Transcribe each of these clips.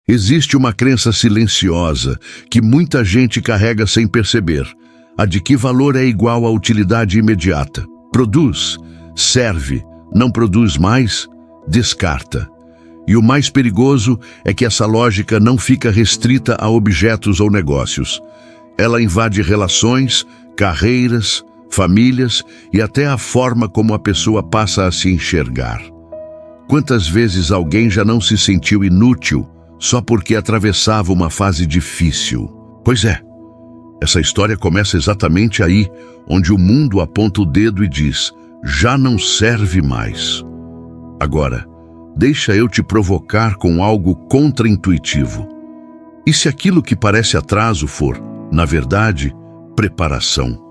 Existe uma crença silenciosa que muita gente carrega sem perceber, a de que valor é igual à utilidade imediata. Produz, serve, não produz mais, descarta. E o mais perigoso é que essa lógica não fica restrita a objetos ou negócios. Ela invade relações, carreiras, famílias e até a forma como a pessoa passa a se enxergar. Quantas vezes alguém já não se sentiu inútil só porque atravessava uma fase difícil? Pois é, essa história começa exatamente aí, onde o mundo aponta o dedo e diz: já não serve mais. Agora, deixa eu te provocar com algo contraintuitivo. E se aquilo que parece atraso for, na verdade, preparação?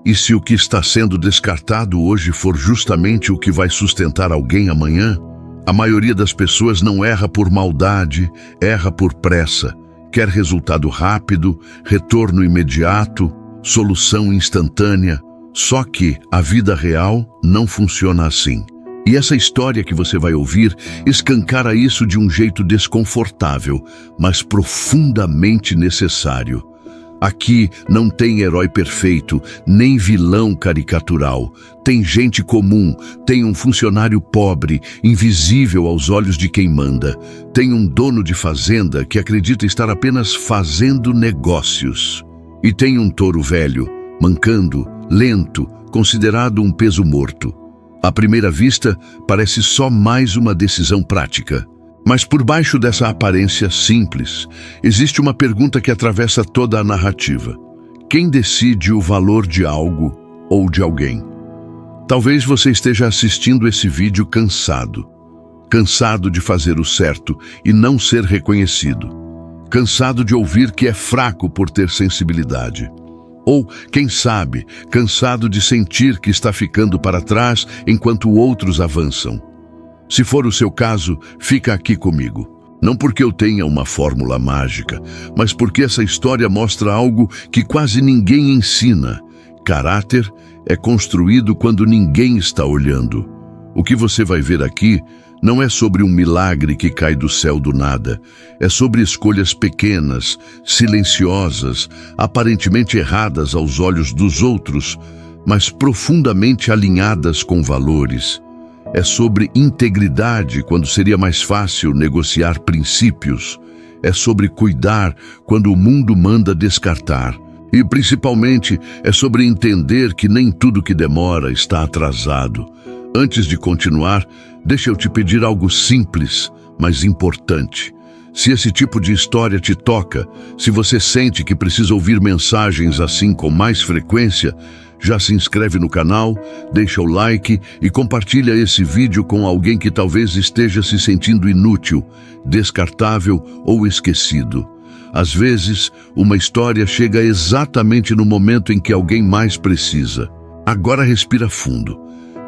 E se o que está sendo descartado hoje for justamente o que vai sustentar alguém amanhã? A maioria das pessoas não erra por maldade, erra por pressa. Quer resultado rápido, retorno imediato, solução instantânea. Só que a vida real não funciona assim. E essa história que você vai ouvir escancara isso de um jeito desconfortável, mas profundamente necessário. Aqui não tem herói perfeito, nem vilão caricatural. Tem gente comum, tem um funcionário pobre, invisível aos olhos de quem manda. Tem um dono de fazenda que acredita estar apenas fazendo negócios. E tem um touro velho, mancando, lento, considerado um peso morto. À primeira vista, parece só mais uma decisão prática. Mas por baixo dessa aparência simples, existe uma pergunta que atravessa toda a narrativa. Quem decide o valor de algo ou de alguém? Talvez você esteja assistindo esse vídeo cansado. Cansado de fazer o certo e não ser reconhecido. Cansado de ouvir que é fraco por ter sensibilidade. Ou, quem sabe, cansado de sentir que está ficando para trás enquanto outros avançam. Se for o seu caso, fica aqui comigo. Não porque eu tenha uma fórmula mágica, mas porque essa história mostra algo que quase ninguém ensina. Caráter é construído quando ninguém está olhando. O que você vai ver aqui não é sobre um milagre que cai do céu do nada. É sobre escolhas pequenas, silenciosas, aparentemente erradas aos olhos dos outros, mas profundamente alinhadas com valores. É sobre integridade quando seria mais fácil negociar princípios. É sobre cuidar quando o mundo manda descartar. E principalmente é sobre entender que nem tudo que demora está atrasado. Antes de continuar, deixa eu te pedir algo simples, mas importante. Se esse tipo de história te toca, se você sente que precisa ouvir mensagens assim com mais frequência, já se inscreve no canal, deixa o like e compartilha esse vídeo com alguém que talvez esteja se sentindo inútil, descartável ou esquecido. Às vezes, uma história chega exatamente no momento em que alguém mais precisa. Agora respira fundo,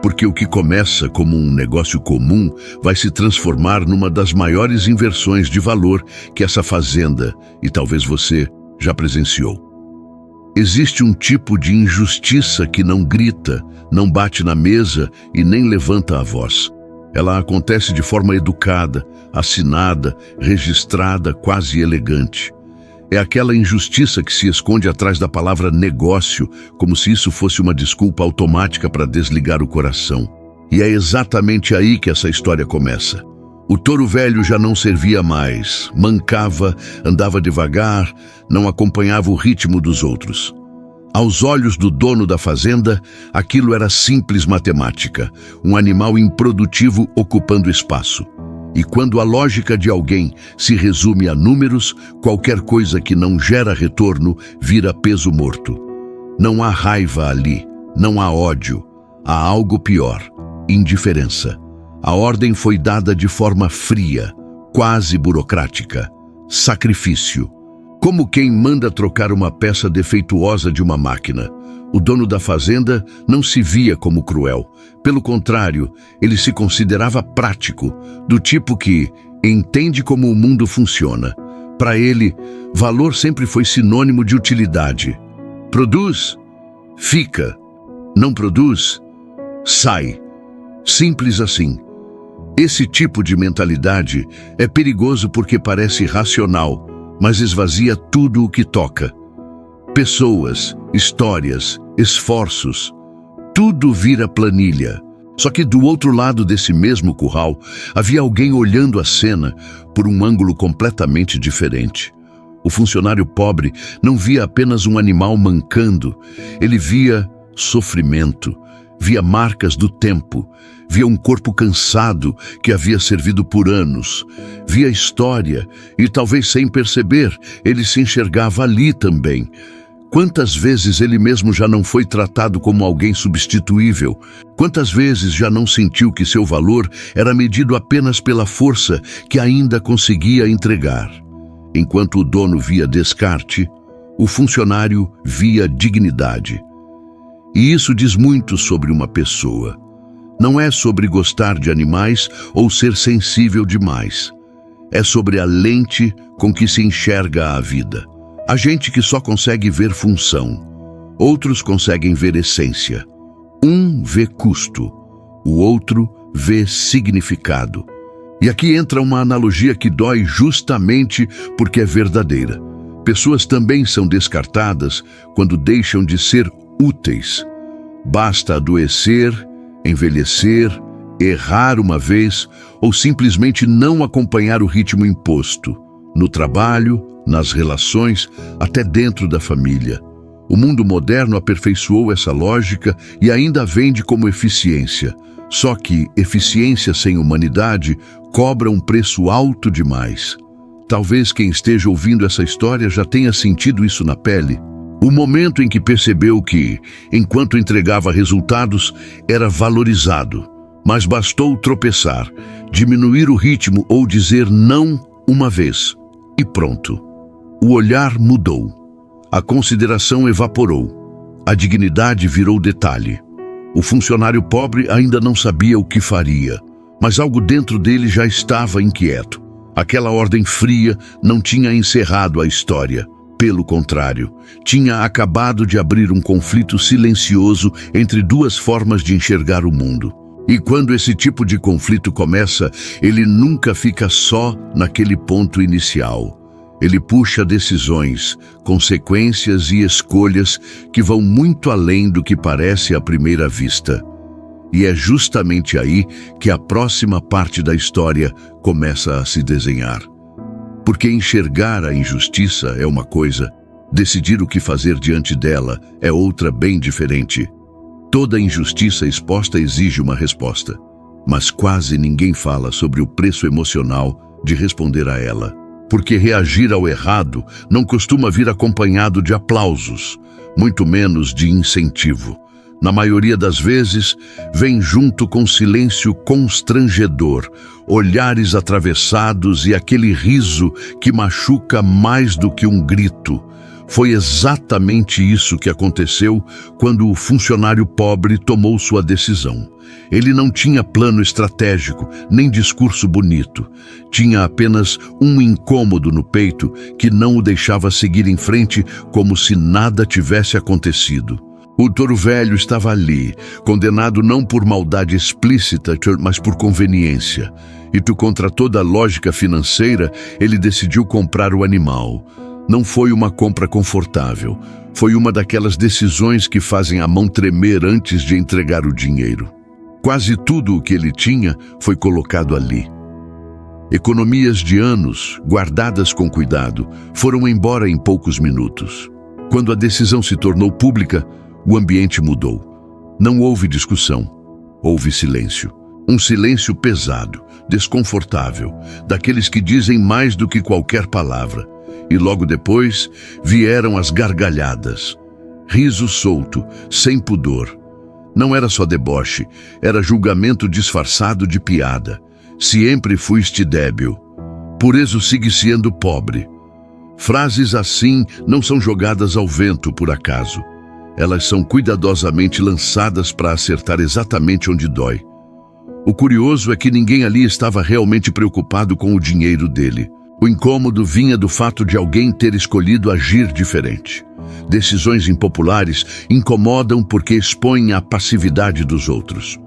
porque o que começa como um negócio comum vai se transformar numa das maiores inversões de valor que essa fazenda, e talvez você, já presenciou. Existe um tipo de injustiça que não grita, não bate na mesa e nem levanta a voz. Ela acontece de forma educada, assinada, registrada, quase elegante. É aquela injustiça que se esconde atrás da palavra negócio, como se isso fosse uma desculpa automática para desligar o coração. E é exatamente aí que essa história começa. O touro velho já não servia mais, mancava, andava devagar, não acompanhava o ritmo dos outros. Aos olhos do dono da fazenda, aquilo era simples matemática, um animal improdutivo ocupando espaço. E quando a lógica de alguém se resume a números, qualquer coisa que não gera retorno vira peso morto. Não há raiva ali, não há ódio, há algo pior, indiferença. A ordem foi dada de forma fria, quase burocrática. Sacrifício. Como quem manda trocar uma peça defeituosa de uma máquina. O dono da fazenda não se via como cruel. Pelo contrário, ele se considerava prático, do tipo que entende como o mundo funciona. Para ele, valor sempre foi sinônimo de utilidade. Produz, fica. Não produz, sai. Simples assim. Esse tipo de mentalidade é perigoso porque parece racional, mas esvazia tudo o que toca. Pessoas, histórias, esforços, tudo vira planilha. Só que do outro lado desse mesmo curral, havia alguém olhando a cena por um ângulo completamente diferente. O funcionário pobre não via apenas um animal mancando, ele via sofrimento, via marcas do tempo, via um corpo cansado que havia servido por anos, via história e, talvez sem perceber, ele se enxergava ali também. Quantas vezes ele mesmo já não foi tratado como alguém substituível? Quantas vezes já não sentiu que seu valor era medido apenas pela força que ainda conseguia entregar? Enquanto o dono via descarte, o funcionário via dignidade. E isso diz muito sobre uma pessoa. Não é sobre gostar de animais ou ser sensível demais. É sobre a lente com que se enxerga a vida. Há gente que só consegue ver função. Outros conseguem ver essência. Um vê custo, o outro vê significado. E aqui entra uma analogia que dói justamente porque é verdadeira. Pessoas também são descartadas quando deixam de ser úteis. Basta adoecer, envelhecer, errar uma vez ou simplesmente não acompanhar o ritmo imposto. No trabalho, nas relações, até dentro da família. O mundo moderno aperfeiçoou essa lógica e ainda vende como eficiência. Só que eficiência sem humanidade cobra um preço alto demais. Talvez quem esteja ouvindo essa história já tenha sentido isso na pele. O momento em que percebeu que, enquanto entregava resultados, era valorizado. Mas bastou tropeçar, diminuir o ritmo ou dizer não uma vez. E pronto. O olhar mudou. A consideração evaporou. A dignidade virou detalhe. O funcionário pobre ainda não sabia o que faria, mas algo dentro dele já estava inquieto. Aquela ordem fria não tinha encerrado a história. Pelo contrário, tinha acabado de abrir um conflito silencioso entre duas formas de enxergar o mundo. E quando esse tipo de conflito começa, ele nunca fica só naquele ponto inicial. Ele puxa decisões, consequências e escolhas que vão muito além do que parece à primeira vista. E é justamente aí que a próxima parte da história começa a se desenhar. Porque enxergar a injustiça é uma coisa, decidir o que fazer diante dela é outra bem diferente. Toda injustiça exposta exige uma resposta, mas quase ninguém fala sobre o preço emocional de responder a ela. Porque reagir ao errado não costuma vir acompanhado de aplausos, muito menos de incentivo. Na maioria das vezes, vem junto com silêncio constrangedor, olhares atravessados e aquele riso que machuca mais do que um grito. Foi exatamente isso que aconteceu quando o funcionário pobre tomou sua decisão. Ele não tinha plano estratégico, nem discurso bonito. Tinha apenas um incômodo no peito que não o deixava seguir em frente como se nada tivesse acontecido. O touro velho estava ali, condenado não por maldade explícita, mas por conveniência. E contra toda a lógica financeira, ele decidiu comprar o animal. Não foi uma compra confortável. Foi uma daquelas decisões que fazem a mão tremer antes de entregar o dinheiro. Quase tudo o que ele tinha foi colocado ali. Economias de anos, guardadas com cuidado, foram embora em poucos minutos. Quando a decisão se tornou pública, o ambiente mudou. Não houve discussão, houve silêncio. Um silêncio pesado, desconfortável, daqueles que dizem mais do que qualquer palavra. E logo depois vieram as gargalhadas. Riso solto, sem pudor. Não era só deboche, era julgamento disfarçado de piada. Sempre fuiste débil. Por isso sigue sendo pobre. Frases assim não são jogadas ao vento por acaso. Elas são cuidadosamente lançadas para acertar exatamente onde dói. O curioso é que ninguém ali estava realmente preocupado com o dinheiro dele. O incômodo vinha do fato de alguém ter escolhido agir diferente. Decisões impopulares incomodam porque expõem a passividade dos outros.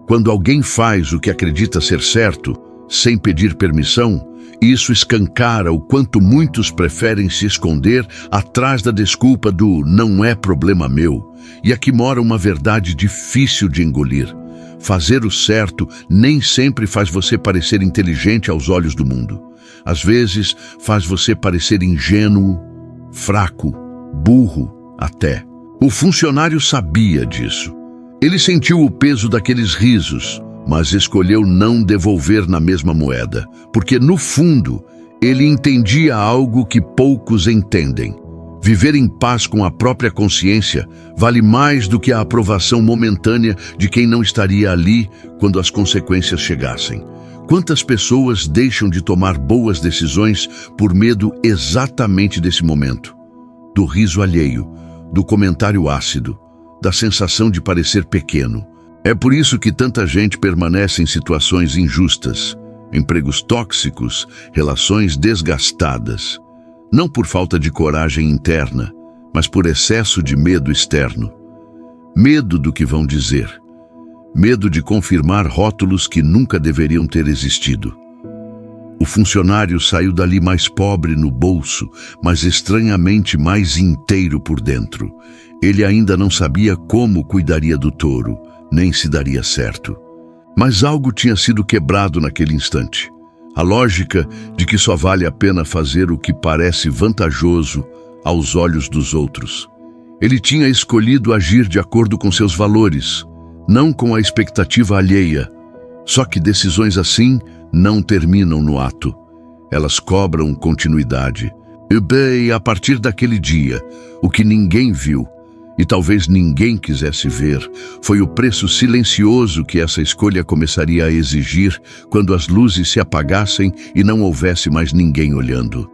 Quando alguém faz o que acredita ser certo, sem pedir permissão, isso escancara o quanto muitos preferem se esconder atrás da desculpa do "não é problema meu". E aqui mora uma verdade difícil de engolir. Fazer o certo nem sempre faz você parecer inteligente aos olhos do mundo. Às vezes, faz você parecer ingênuo, fraco, burro até. O funcionário sabia disso. Ele sentiu o peso daqueles risos, mas escolheu não devolver na mesma moeda, porque, no fundo, ele entendia algo que poucos entendem. Viver em paz com a própria consciência vale mais do que a aprovação momentânea de quem não estaria ali quando as consequências chegassem. Quantas pessoas deixam de tomar boas decisões por medo exatamente desse momento? Do riso alheio, do comentário ácido, da sensação de parecer pequeno. É por isso que tanta gente permanece em situações injustas, empregos tóxicos, relações desgastadas. Não por falta de coragem interna, mas por excesso de medo externo. Medo do que vão dizer. Medo de confirmar rótulos que nunca deveriam ter existido. O funcionário saiu dali mais pobre no bolso, mas estranhamente mais inteiro por dentro. Ele ainda não sabia como cuidaria do touro, nem se daria certo. Mas algo tinha sido quebrado naquele instante. A lógica de que só vale a pena fazer o que parece vantajoso aos olhos dos outros. Ele tinha escolhido agir de acordo com seus valores, não com a expectativa alheia. Só que decisões assim não terminam no ato. Elas cobram continuidade. E a partir daquele dia, o que ninguém viu, e talvez ninguém quisesse ver, foi o preço silencioso que essa escolha começaria a exigir quando as luzes se apagassem e não houvesse mais ninguém olhando.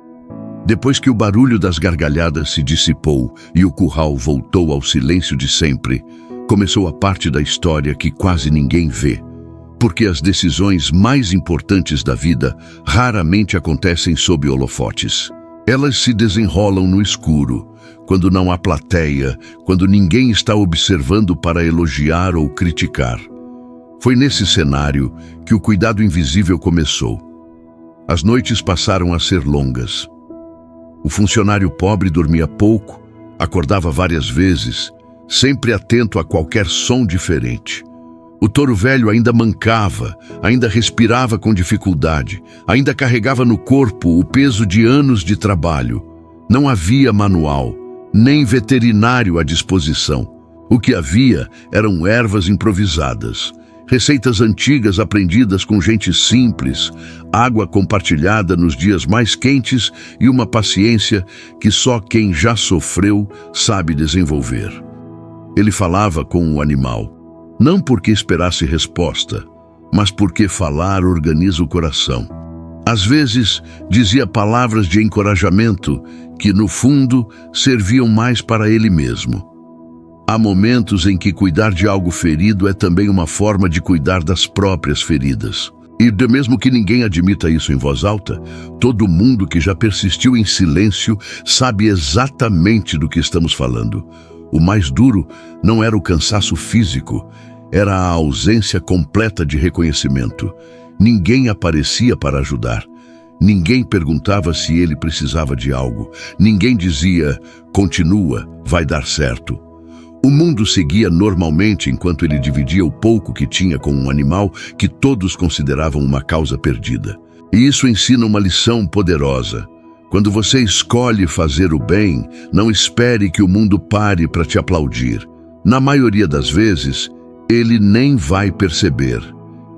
Depois que o barulho das gargalhadas se dissipou e o curral voltou ao silêncio de sempre, começou a parte da história que quase ninguém vê. Porque as decisões mais importantes da vida raramente acontecem sob holofotes. Elas se desenrolam no escuro, quando não há plateia, quando ninguém está observando para elogiar ou criticar. Foi nesse cenário que o cuidado invisível começou. As noites passaram a ser longas. O funcionário pobre dormia pouco, acordava várias vezes, sempre atento a qualquer som diferente. O touro velho ainda mancava, ainda respirava com dificuldade, ainda carregava no corpo o peso de anos de trabalho. Não havia manual, nem veterinário à disposição. O que havia eram ervas improvisadas, receitas antigas aprendidas com gente simples, água compartilhada nos dias mais quentes e uma paciência que só quem já sofreu sabe desenvolver. Ele falava com o animal. Não porque esperasse resposta, mas porque falar organiza o coração. Às vezes, dizia palavras de encorajamento que, no fundo, serviam mais para ele mesmo. Há momentos em que cuidar de algo ferido é também uma forma de cuidar das próprias feridas. E mesmo que ninguém admita isso em voz alta, todo mundo que já persistiu em silêncio sabe exatamente do que estamos falando. O mais duro não era o cansaço físico, era a ausência completa de reconhecimento. Ninguém aparecia para ajudar. Ninguém perguntava se ele precisava de algo. Ninguém dizia, continua, vai dar certo. O mundo seguia normalmente enquanto ele dividia o pouco que tinha com um animal que todos consideravam uma causa perdida. E isso ensina uma lição poderosa. Quando você escolhe fazer o bem, não espere que o mundo pare para te aplaudir. Na maioria das vezes, ele nem vai perceber.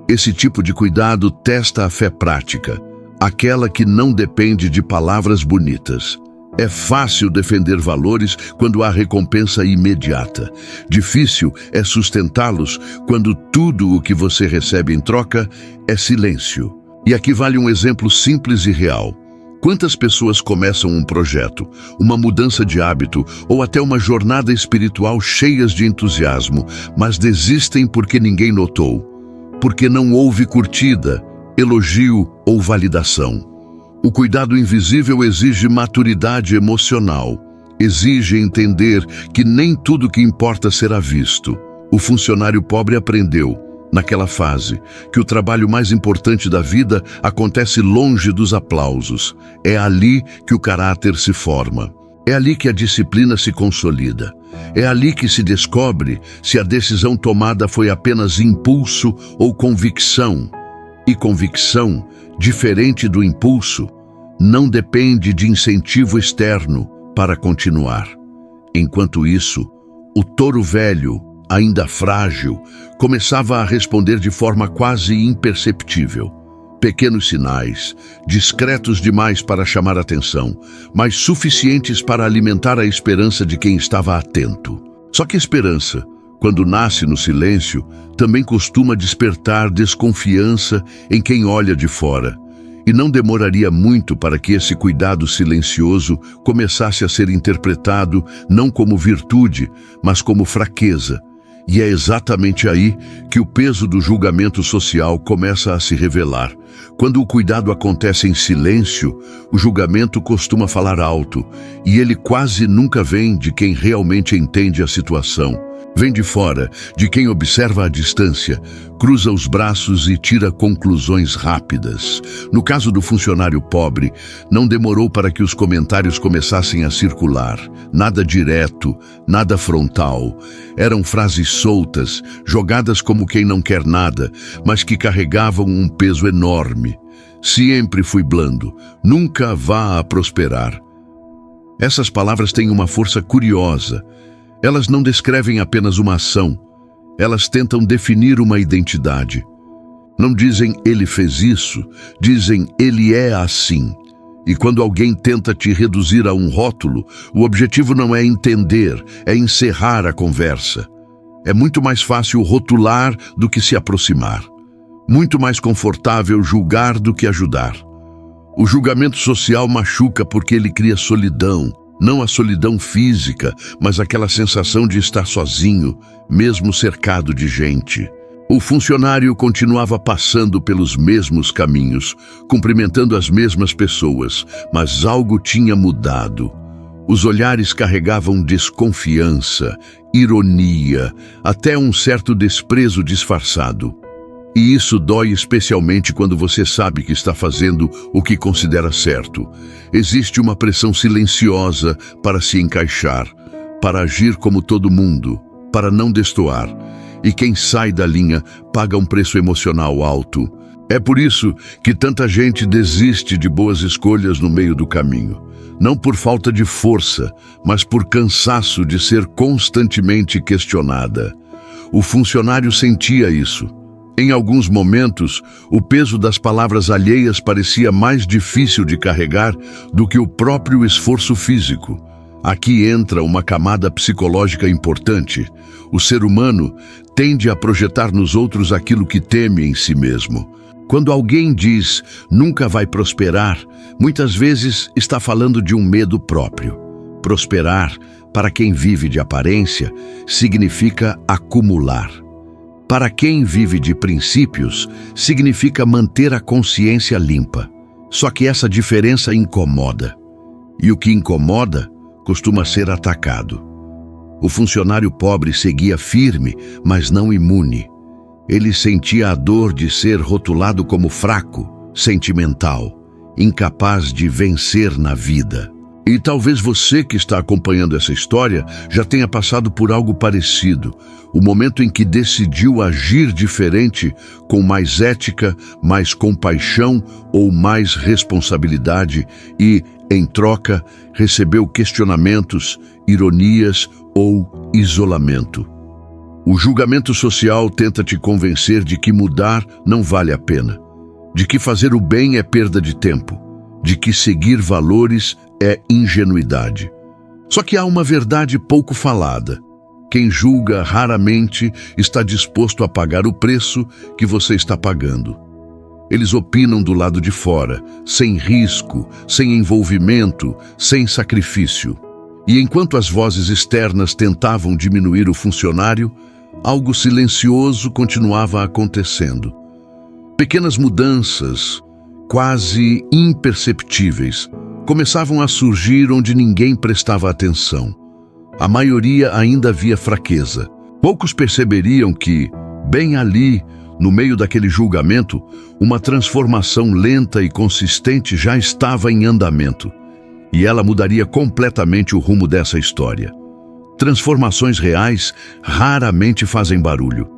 Esse tipo de cuidado testa a fé prática, aquela que não depende de palavras bonitas. É fácil defender valores quando há recompensa imediata. Difícil é sustentá-los quando tudo o que você recebe em troca é silêncio. E aqui vale um exemplo simples e real. Quantas pessoas começam um projeto, uma mudança de hábito ou até uma jornada espiritual cheias de entusiasmo, mas desistem porque ninguém notou, porque não houve curtida, elogio ou validação. O cuidado invisível exige maturidade emocional, exige entender que nem tudo que importa será visto. O funcionário pobre aprendeu, naquela fase, que o trabalho mais importante da vida acontece longe dos aplausos. É ali que o caráter se forma. É ali que a disciplina se consolida. É ali que se descobre se a decisão tomada foi apenas impulso ou convicção. E convicção, diferente do impulso, não depende de incentivo externo para continuar. Enquanto isso, o touro velho, ainda frágil, começava a responder de forma quase imperceptível. Pequenos sinais, discretos demais para chamar atenção, mas suficientes para alimentar a esperança de quem estava atento. Só que esperança, quando nasce no silêncio, também costuma despertar desconfiança em quem olha de fora. E não demoraria muito para que esse cuidado silencioso começasse a ser interpretado não como virtude, mas como fraqueza. E é exatamente aí que o peso do julgamento social começa a se revelar. Quando o cuidado acontece em silêncio, o julgamento costuma falar alto, e ele quase nunca vem de quem realmente entende a situação. Vem de fora, de quem observa à distância, cruza os braços e tira conclusões rápidas. No caso do funcionário pobre, não demorou para que os comentários começassem a circular. Nada direto, nada frontal. Eram frases soltas, jogadas como quem não quer nada, mas que carregavam um peso enorme. Sempre fui blando, nunca vá a prosperar. Essas palavras têm uma força curiosa. Elas não descrevem apenas uma ação, elas tentam definir uma identidade. Não dizem ele fez isso, dizem ele é assim. E quando alguém tenta te reduzir a um rótulo, o objetivo não é entender, é encerrar a conversa. É muito mais fácil rotular do que se aproximar. Muito mais confortável julgar do que ajudar. O julgamento social machuca porque ele cria solidão. Não a solidão física, mas aquela sensação de estar sozinho, mesmo cercado de gente. O funcionário continuava passando pelos mesmos caminhos, cumprimentando as mesmas pessoas, mas algo tinha mudado. Os olhares carregavam desconfiança, ironia, até um certo desprezo disfarçado. E isso dói especialmente quando você sabe que está fazendo o que considera certo. Existe uma pressão silenciosa para se encaixar, para agir como todo mundo, para não destoar. E quem sai da linha paga um preço emocional alto. É por isso que tanta gente desiste de boas escolhas no meio do caminho. Não por falta de força, mas por cansaço de ser constantemente questionada. O funcionário sentia isso. Em alguns momentos, o peso das palavras alheias parecia mais difícil de carregar do que o próprio esforço físico. Aqui entra uma camada psicológica importante. O ser humano tende a projetar nos outros aquilo que teme em si mesmo. Quando alguém diz nunca vai prosperar, muitas vezes está falando de um medo próprio. Prosperar, para quem vive de aparência, significa acumular. Para quem vive de princípios, significa manter a consciência limpa. Só que essa diferença incomoda. E o que incomoda costuma ser atacado. O funcionário pobre seguia firme, mas não imune. Ele sentia a dor de ser rotulado como fraco, sentimental, incapaz de vencer na vida. E talvez você que está acompanhando essa história já tenha passado por algo parecido. O momento em que decidiu agir diferente, com mais ética, mais compaixão ou mais responsabilidade e, em troca, recebeu questionamentos, ironias ou isolamento. O julgamento social tenta te convencer de que mudar não vale a pena, de que fazer o bem é perda de tempo, de que seguir valores é ingenuidade. Só que há uma verdade pouco falada. Quem julga raramente está disposto a pagar o preço que você está pagando. Eles opinam do lado de fora, sem risco, sem envolvimento, sem sacrifício. E enquanto as vozes externas tentavam diminuir o funcionário, algo silencioso continuava acontecendo. Pequenas mudanças, quase imperceptíveis, começavam a surgir onde ninguém prestava atenção. A maioria ainda via fraqueza. Poucos perceberiam que, bem ali, No meio daquele julgamento, uma transformação lenta e consistente já estava em andamento. E ela mudaria completamente o rumo dessa história. Transformações reais raramente fazem barulho.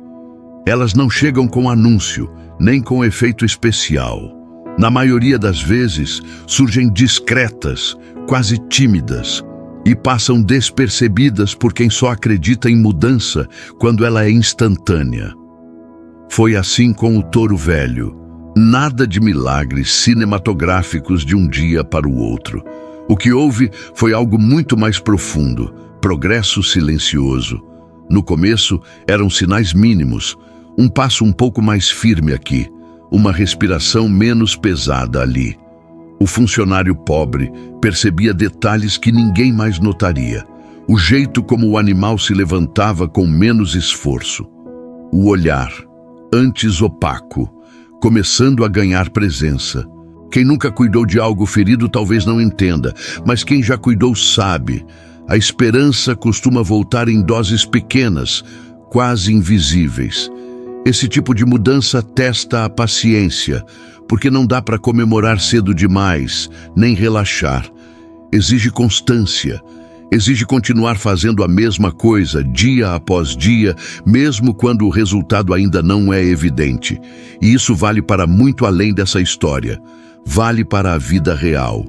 Elas não chegam com anúncio, nem com efeito especial. Na maioria das vezes, surgem discretas, quase tímidas, e passam despercebidas por quem só acredita em mudança quando ela é instantânea. Foi assim com o touro velho. Nada de milagres cinematográficos de um dia para o outro. O que houve foi algo muito mais profundo, progresso silencioso. No começo, eram sinais mínimos, um passo um pouco mais firme aqui, uma respiração menos pesada ali. O funcionário pobre percebia detalhes que ninguém mais notaria. O jeito como o animal se levantava com menos esforço. O olhar, antes opaco, começando a ganhar presença. Quem nunca cuidou de algo ferido talvez não entenda, mas quem já cuidou sabe. A esperança costuma voltar em doses pequenas, quase invisíveis. Esse tipo de mudança testa a paciência, porque não dá para comemorar cedo demais, nem relaxar. Exige constância, exige continuar fazendo a mesma coisa dia após dia, mesmo quando o resultado ainda não é evidente. E isso vale para muito além dessa história. Vale para a vida real.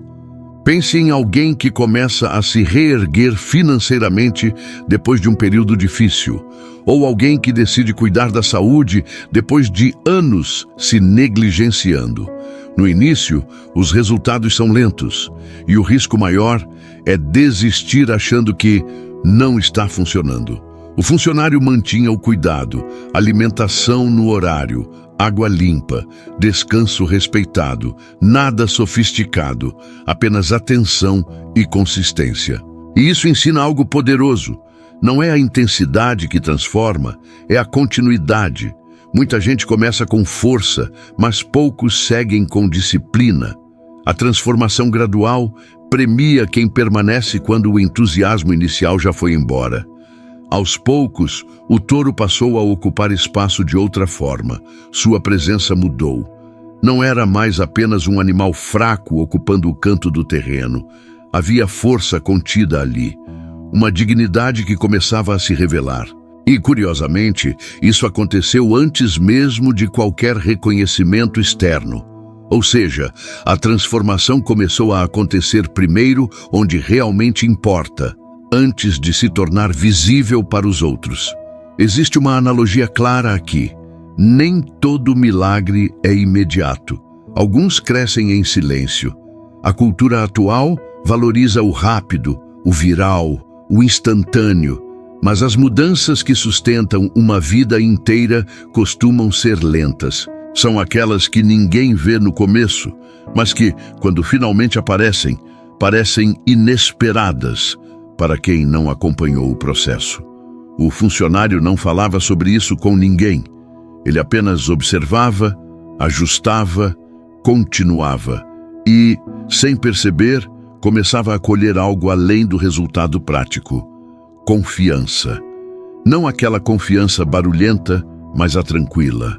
Pense em alguém que começa a se reerguer financeiramente depois de um período difícil, ou alguém que decide cuidar da saúde depois de anos se negligenciando. No início, os resultados são lentos, e o risco maior é desistir achando que não está funcionando. O funcionário mantinha o cuidado, alimentação no horário, água limpa, descanso respeitado, nada sofisticado, apenas atenção e consistência. E isso ensina algo poderoso. Não é a intensidade que transforma, é a continuidade. Muita gente começa com força, mas poucos seguem com disciplina. A transformação gradual premia quem permanece quando o entusiasmo inicial já foi embora. Aos poucos, o touro passou a ocupar espaço de outra forma. Sua presença mudou. Não era mais apenas um animal fraco ocupando o canto do terreno. Havia força contida ali. Uma dignidade que começava a se revelar. E, curiosamente, isso aconteceu antes mesmo de qualquer reconhecimento externo. Ou seja, a transformação começou a acontecer primeiro onde realmente importa, antes de se tornar visível para os outros. Existe uma analogia clara aqui. Nem todo milagre é imediato. Alguns crescem em silêncio. A cultura atual valoriza o rápido, o viral, o instantâneo, mas as mudanças que sustentam uma vida inteira costumam ser lentas. São aquelas que ninguém vê no começo, mas que, quando finalmente aparecem, parecem inesperadas para quem não acompanhou o processo. O funcionário não falava sobre isso com ninguém. Ele apenas observava, ajustava, continuava e, sem perceber, começava a colher algo além do resultado prático. Confiança. Não aquela confiança barulhenta, mas a tranquila.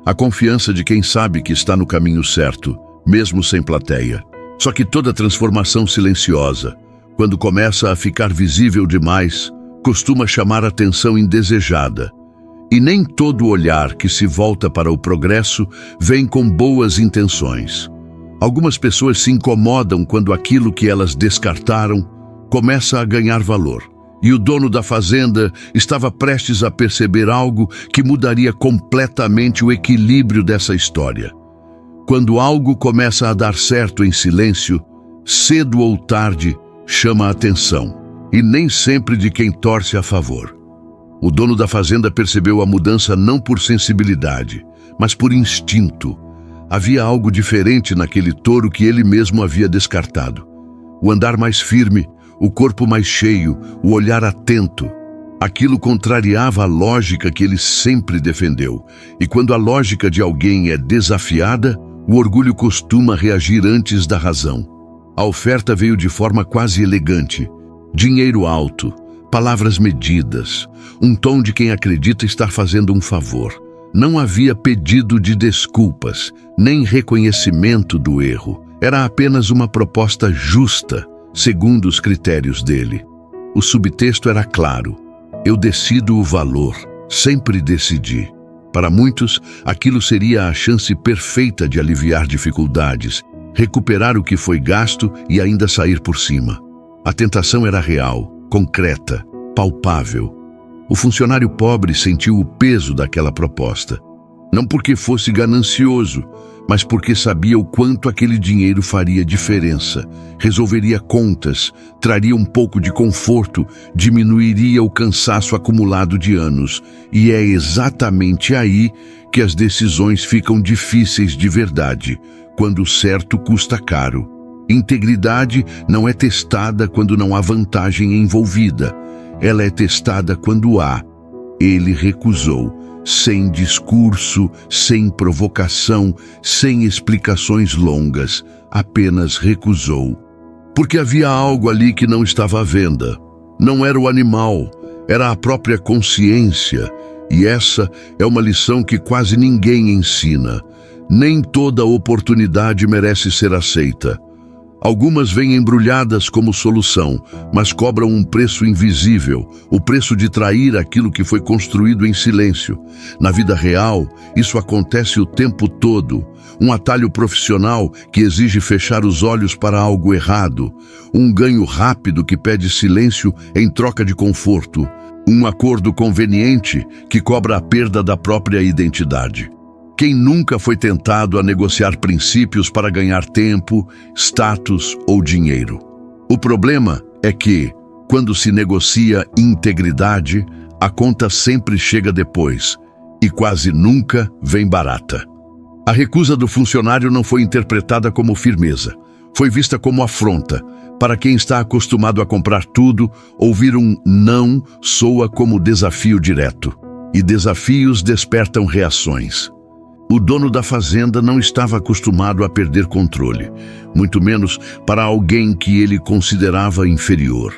A confiança de quem sabe que está no caminho certo, mesmo sem plateia. Só que toda transformação silenciosa, quando começa a ficar visível demais, costuma chamar atenção indesejada. E nem todo olhar que se volta para o progresso vem com boas intenções. Algumas pessoas se incomodam quando aquilo que elas descartaram começa a ganhar valor. E o dono da fazenda estava prestes a perceber algo que mudaria completamente o equilíbrio dessa história. Quando algo começa a dar certo em silêncio, cedo ou tarde, chama a atenção, e nem sempre de quem torce a favor. O dono da fazenda percebeu a mudança não por sensibilidade, mas por instinto. Havia algo diferente naquele touro que ele mesmo havia descartado. O andar mais firme, o corpo mais cheio, o olhar atento. Aquilo contrariava a lógica que ele sempre defendeu. E quando a lógica de alguém é desafiada, o orgulho costuma reagir antes da razão. A oferta veio de forma quase elegante. Dinheiro alto, palavras medidas, um tom de quem acredita estar fazendo um favor. Não havia pedido de desculpas, nem reconhecimento do erro. Era apenas uma proposta justa, segundo os critérios dele. O subtexto era claro: eu decido o valor, sempre decidi. Para muitos, aquilo seria a chance perfeita de aliviar dificuldades, recuperar o que foi gasto e ainda sair por cima. A tentação era real, concreta, palpável. O funcionário pobre sentiu o peso daquela proposta. Não porque fosse ganancioso, mas porque sabia o quanto aquele dinheiro faria diferença, resolveria contas, traria um pouco de conforto, diminuiria o cansaço acumulado de anos. E é exatamente aí que as decisões ficam difíceis de verdade, quando o certo custa caro. Integridade não é testada quando não há vantagem envolvida. Ela é testada quando há. Ele recusou. Sem discurso, sem provocação, sem explicações longas, apenas recusou. Porque havia algo ali que não estava à venda. Não era o animal, era a própria consciência. E essa é uma lição que quase ninguém ensina. Nem toda oportunidade merece ser aceita. Algumas vêm embrulhadas como solução, mas cobram um preço invisível, o preço de trair aquilo que foi construído em silêncio. Na vida real, isso acontece o tempo todo. Um atalho profissional que exige fechar os olhos para algo errado. Um ganho rápido que pede silêncio em troca de conforto. Um acordo conveniente que cobra a perda da própria identidade. Quem nunca foi tentado a negociar princípios para ganhar tempo, status ou dinheiro? O problema é que, quando se negocia integridade, a conta sempre chega depois e quase nunca vem barata. A recusa do funcionário não foi interpretada como firmeza. Foi vista como afronta. Para quem está acostumado a comprar tudo, ouvir um não soa como desafio direto. E desafios despertam reações. O dono da fazenda não estava acostumado a perder controle, muito menos para alguém que ele considerava inferior.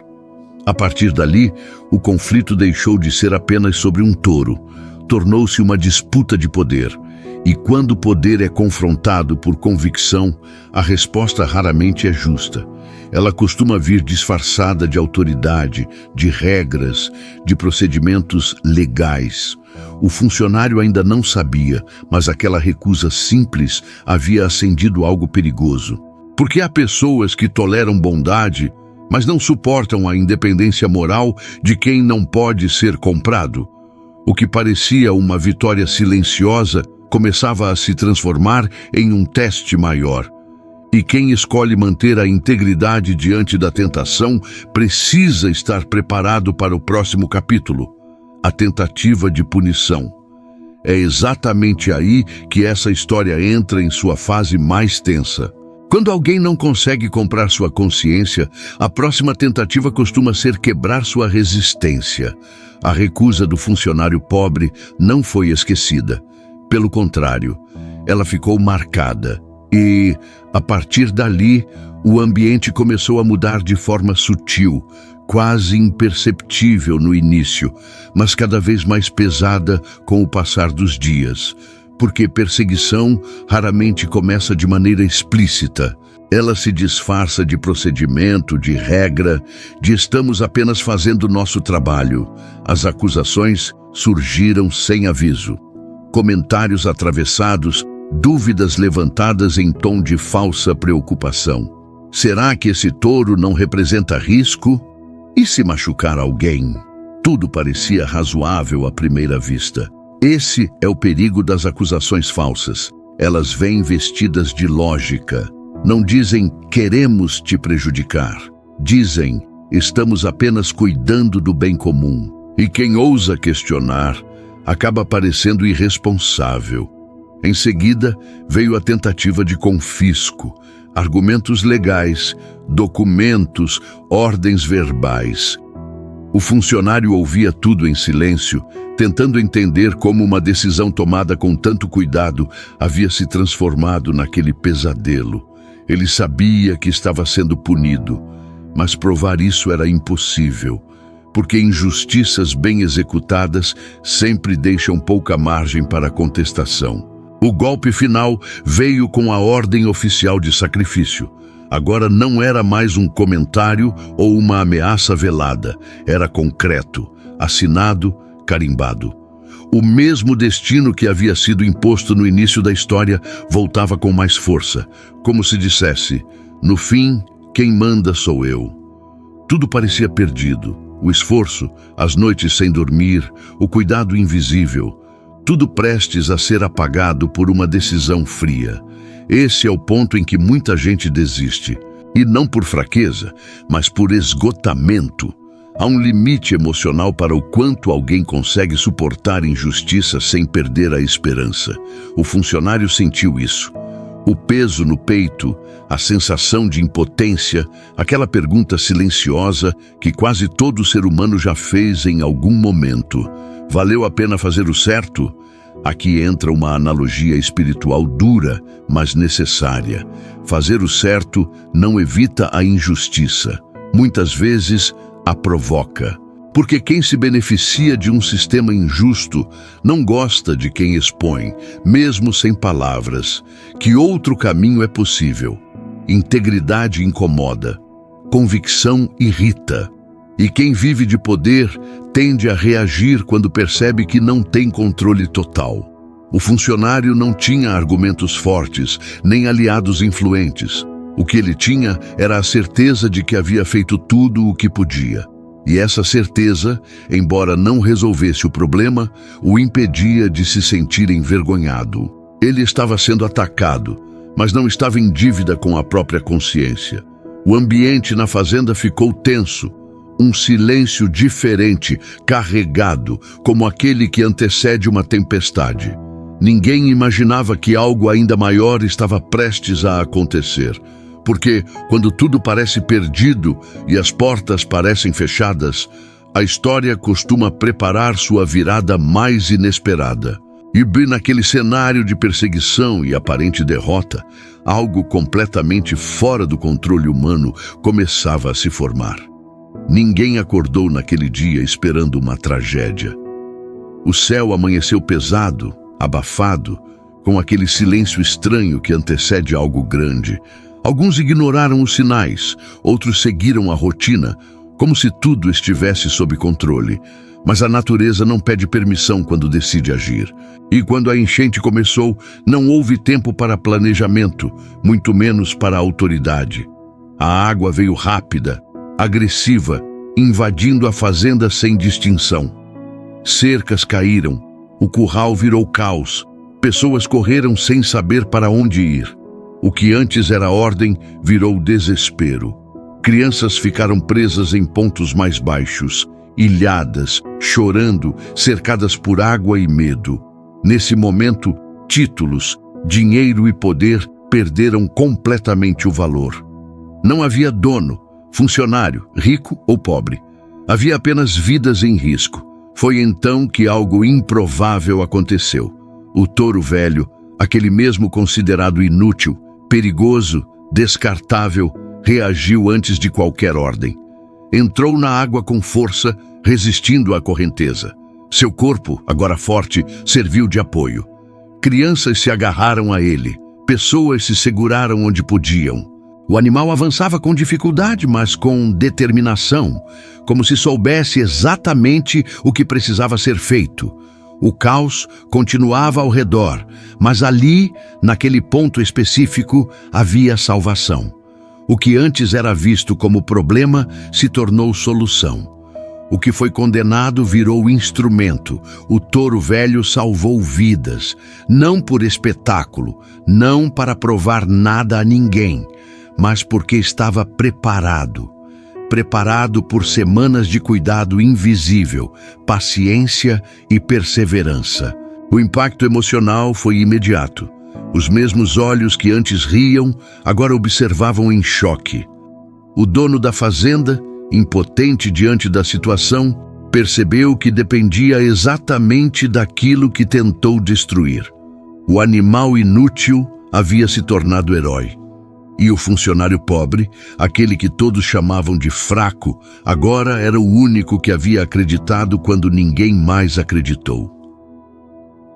A partir dali, o conflito deixou de ser apenas sobre um touro, tornou-se uma disputa de poder. E quando o poder é confrontado por convicção, a resposta raramente é justa. Ela costuma vir disfarçada de autoridade, de regras, de procedimentos legais. O funcionário ainda não sabia, mas aquela recusa simples havia acendido algo perigoso. Porque há pessoas que toleram bondade, mas não suportam a independência moral de quem não pode ser comprado. O que parecia uma vitória silenciosa começava a se transformar em um teste maior. E quem escolhe manter a integridade diante da tentação precisa estar preparado para o próximo capítulo. A tentativa de punição. É exatamente aí que essa história entra em sua fase mais tensa. Quando alguém não consegue comprar sua consciência, a próxima tentativa costuma ser quebrar sua resistência. A recusa do funcionário pobre não foi esquecida. Pelo contrário, ela ficou marcada. E, a partir dali, o ambiente começou a mudar de forma sutil, quase imperceptível no início, mas cada vez mais pesada com o passar dos dias. Porque perseguição raramente começa de maneira explícita. Ela se disfarça de procedimento, de regra, de estamos apenas fazendo nosso trabalho. As acusações surgiram sem aviso. Comentários atravessados, dúvidas levantadas em tom de falsa preocupação. Será que esse touro não representa risco? E se machucar alguém? Tudo parecia razoável à primeira vista. Esse é o perigo das acusações falsas. Elas vêm vestidas de lógica. Não dizem, queremos te prejudicar. Dizem, estamos apenas cuidando do bem comum. E quem ousa questionar, acaba parecendo irresponsável. Em seguida, veio a tentativa de confisco. Argumentos legais, documentos, ordens verbais. O funcionário ouvia tudo em silêncio, tentando entender como uma decisão tomada com tanto cuidado havia se transformado naquele pesadelo. Ele sabia que estava sendo punido, mas provar isso era impossível, porque injustiças bem executadas sempre deixam pouca margem para contestação. O golpe final veio com a ordem oficial de sacrifício. Agora não era mais um comentário ou uma ameaça velada, era concreto, assinado, carimbado. O mesmo destino que havia sido imposto no início da história voltava com mais força, como se dissesse: no fim, quem manda sou eu. Tudo parecia perdido. O esforço, as noites sem dormir, o cuidado invisível, tudo prestes a ser apagado por uma decisão fria. Esse é o ponto em que muita gente desiste. E não por fraqueza, mas por esgotamento. Há um limite emocional para o quanto alguém consegue suportar injustiça sem perder a esperança. O funcionário sentiu isso. O peso no peito, a sensação de impotência, aquela pergunta silenciosa que quase todo ser humano já fez em algum momento. Valeu a pena fazer o certo? Aqui entra uma analogia espiritual dura, mas necessária. Fazer o certo não evita a injustiça. Muitas vezes a provoca. Porque quem se beneficia de um sistema injusto não gosta de quem expõe, mesmo sem palavras, que outro caminho é possível. Integridade incomoda, convicção irrita. E quem vive de poder tende a reagir quando percebe que não tem controle total. O funcionário não tinha argumentos fortes, nem aliados influentes. O que ele tinha era a certeza de que havia feito tudo o que podia. E essa certeza, embora não resolvesse o problema, o impedia de se sentir envergonhado. Ele estava sendo atacado, mas não estava em dívida com a própria consciência. O ambiente na fazenda ficou tenso, um silêncio diferente, carregado, como aquele que antecede uma tempestade. Ninguém imaginava que algo ainda maior estava prestes a acontecer. Porque, quando tudo parece perdido e as portas parecem fechadas, a história costuma preparar sua virada mais inesperada. E bem naquele cenário de perseguição e aparente derrota, algo completamente fora do controle humano começava a se formar. Ninguém acordou naquele dia esperando uma tragédia. O céu amanheceu pesado, abafado, com aquele silêncio estranho que antecede algo grande. Alguns ignoraram os sinais, outros seguiram a rotina, como se tudo estivesse sob controle. Mas a natureza não pede permissão quando decide agir. E quando a enchente começou, não houve tempo para planejamento, muito menos para autoridade. A água veio rápida, agressiva, invadindo a fazenda sem distinção. Cercas caíram, o curral virou caos, pessoas correram sem saber para onde ir. O que antes era ordem virou desespero. Crianças ficaram presas em pontos mais baixos, ilhadas, chorando, cercadas por água e medo. Nesse momento, títulos, dinheiro e poder perderam completamente o valor. Não havia dono, funcionário, rico ou pobre. Havia apenas vidas em risco. Foi então que algo improvável aconteceu. O touro velho, aquele mesmo considerado inútil, perigoso, descartável, reagiu antes de qualquer ordem. Entrou na água com força, resistindo à correnteza. Seu corpo, agora forte, serviu de apoio. Crianças se agarraram a ele. Pessoas se seguraram onde podiam. O animal avançava com dificuldade, mas com determinação, como se soubesse exatamente o que precisava ser feito. O caos continuava ao redor, mas ali, naquele ponto específico, havia salvação. O que antes era visto como problema se tornou solução. O que foi condenado virou instrumento. O touro velho salvou vidas, não por espetáculo, não para provar nada a ninguém, mas porque estava preparado. Preparado por semanas de cuidado invisível, paciência e perseverança. O impacto emocional foi imediato. Os mesmos olhos que antes riam, agora observavam em choque. O dono da fazenda, impotente diante da situação, percebeu que dependia exatamente daquilo que tentou destruir. O animal inútil havia se tornado herói. E o funcionário pobre, aquele que todos chamavam de fraco, agora era o único que havia acreditado quando ninguém mais acreditou.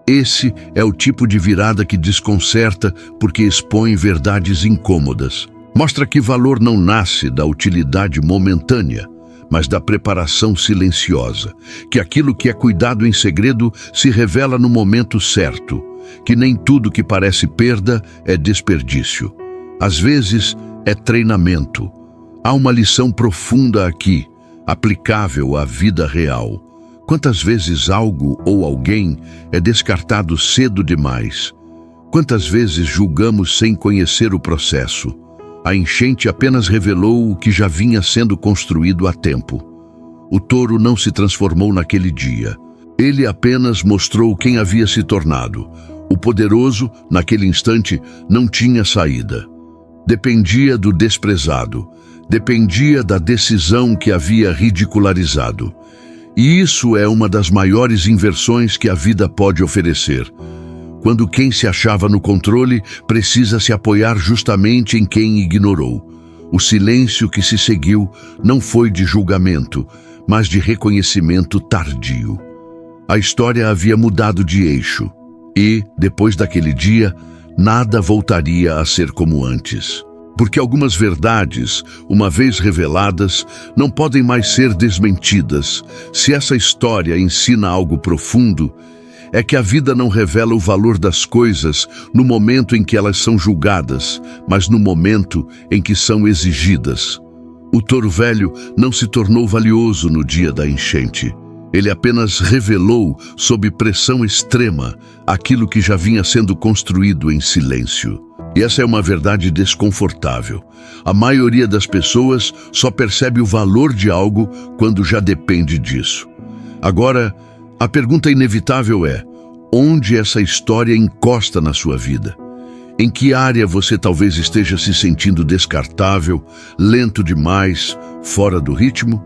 Esse é o tipo de virada que desconcerta porque expõe verdades incômodas. Mostra que valor não nasce da utilidade momentânea, mas da preparação silenciosa, que aquilo que é cuidado em segredo se revela no momento certo, que nem tudo que parece perda é desperdício. Às vezes é treinamento. Há uma lição profunda aqui, aplicável à vida real. Quantas vezes algo ou alguém é descartado cedo demais? Quantas vezes julgamos sem conhecer o processo? A enchente apenas revelou o que já vinha sendo construído há tempo. O touro não se transformou naquele dia. Ele apenas mostrou quem havia se tornado. O poderoso, naquele instante, não tinha saída. Dependia do desprezado. Dependia da decisão que havia ridicularizado. E isso é uma das maiores inversões que a vida pode oferecer. Quando quem se achava no controle precisa se apoiar justamente em quem ignorou. O silêncio que se seguiu não foi de julgamento, mas de reconhecimento tardio. A história havia mudado de eixo e, depois daquele dia, nada voltaria a ser como antes. Porque algumas verdades, uma vez reveladas, não podem mais ser desmentidas. Se essa história ensina algo profundo, é que a vida não revela o valor das coisas no momento em que elas são julgadas, mas no momento em que são exigidas. O touro velho não se tornou valioso no dia da enchente. Ele apenas revelou, sob pressão extrema, aquilo que já vinha sendo construído em silêncio. E essa é uma verdade desconfortável. A maioria das pessoas só percebe o valor de algo quando já depende disso. Agora, a pergunta inevitável é: onde essa história encosta na sua vida? Em que área você talvez esteja se sentindo descartável, lento demais, fora do ritmo?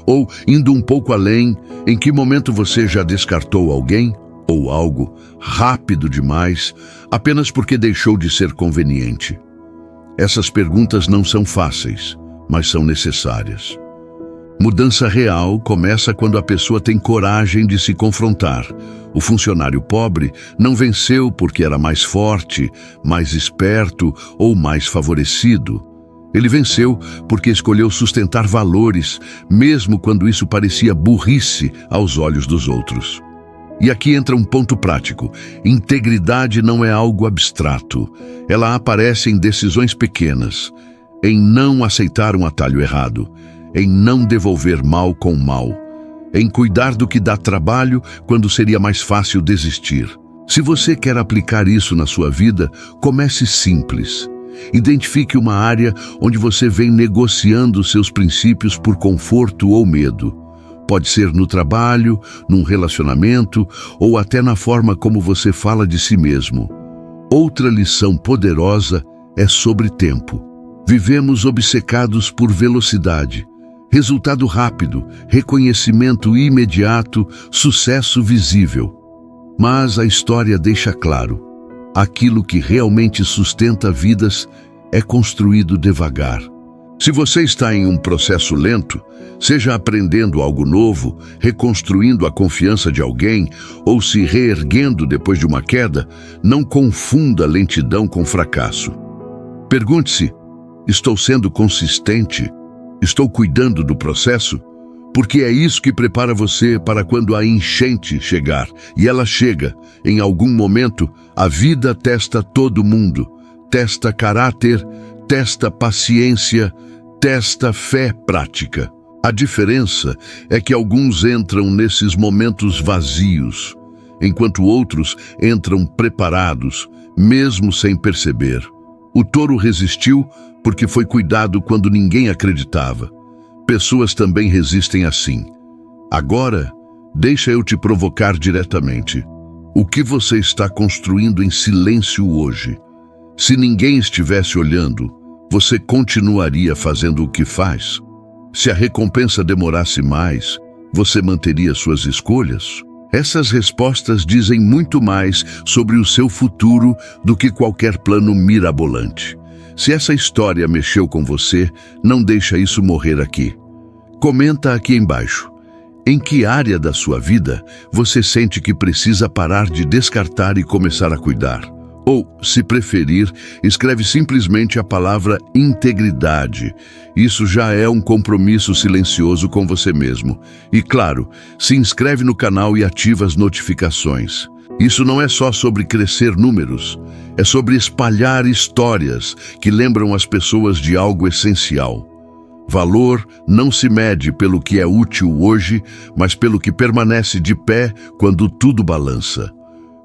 Ou, indo um pouco além, em que momento você já descartou alguém ou algo rápido demais, apenas porque deixou de ser conveniente? Essas perguntas não são fáceis, mas são necessárias. Mudança real começa quando a pessoa tem coragem de se confrontar. O funcionário pobre não venceu porque era mais forte, mais esperto ou mais favorecido. Ele venceu porque escolheu sustentar valores, mesmo quando isso parecia burrice aos olhos dos outros. E aqui entra um ponto prático. Integridade não é algo abstrato. Ela aparece em decisões pequenas, em não aceitar um atalho errado, em não devolver mal com mal, em cuidar do que dá trabalho quando seria mais fácil desistir. Se você quer aplicar isso na sua vida, comece simples. Identifique uma área onde você vem negociando seus princípios por conforto ou medo. Pode ser no trabalho, num relacionamento ou até na forma como você fala de si mesmo. Outra lição poderosa é sobre tempo. Vivemos obcecados por velocidade. Resultado rápido, reconhecimento imediato, sucesso visível. Mas a história deixa claro: aquilo que realmente sustenta vidas é construído devagar. Se você está em um processo lento, seja aprendendo algo novo, reconstruindo a confiança de alguém ou se reerguendo depois de uma queda, não confunda lentidão com fracasso. Pergunte-se: estou sendo consistente? Estou cuidando do processo? Porque é isso que prepara você para quando a enchente chegar. E ela chega. Em algum momento, a vida testa todo mundo. Testa caráter, testa paciência, testa fé prática. A diferença é que alguns entram nesses momentos vazios, enquanto outros entram preparados, mesmo sem perceber. O touro resistiu porque foi cuidado quando ninguém acreditava. Pessoas também resistem assim. Agora, deixa eu te provocar diretamente. O que você está construindo em silêncio hoje? Se ninguém estivesse olhando, você continuaria fazendo o que faz? Se a recompensa demorasse mais, você manteria suas escolhas? Essas respostas dizem muito mais sobre o seu futuro do que qualquer plano mirabolante. Se essa história mexeu com você, não deixa isso morrer aqui. Comenta aqui embaixo. Em que área da sua vida você sente que precisa parar de descartar e começar a cuidar? Ou, se preferir, escreve simplesmente a palavra integridade. Isso já é um compromisso silencioso com você mesmo. E claro, se inscreve no canal e ativa as notificações. Isso não é só sobre crescer números, é sobre espalhar histórias que lembram as pessoas de algo essencial. Valor não se mede pelo que é útil hoje, mas pelo que permanece de pé quando tudo balança.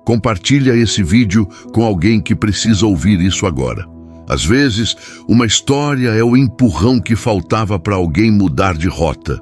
Compartilha esse vídeo com alguém que precisa ouvir isso agora. Às vezes, uma história é o empurrão que faltava para alguém mudar de rota.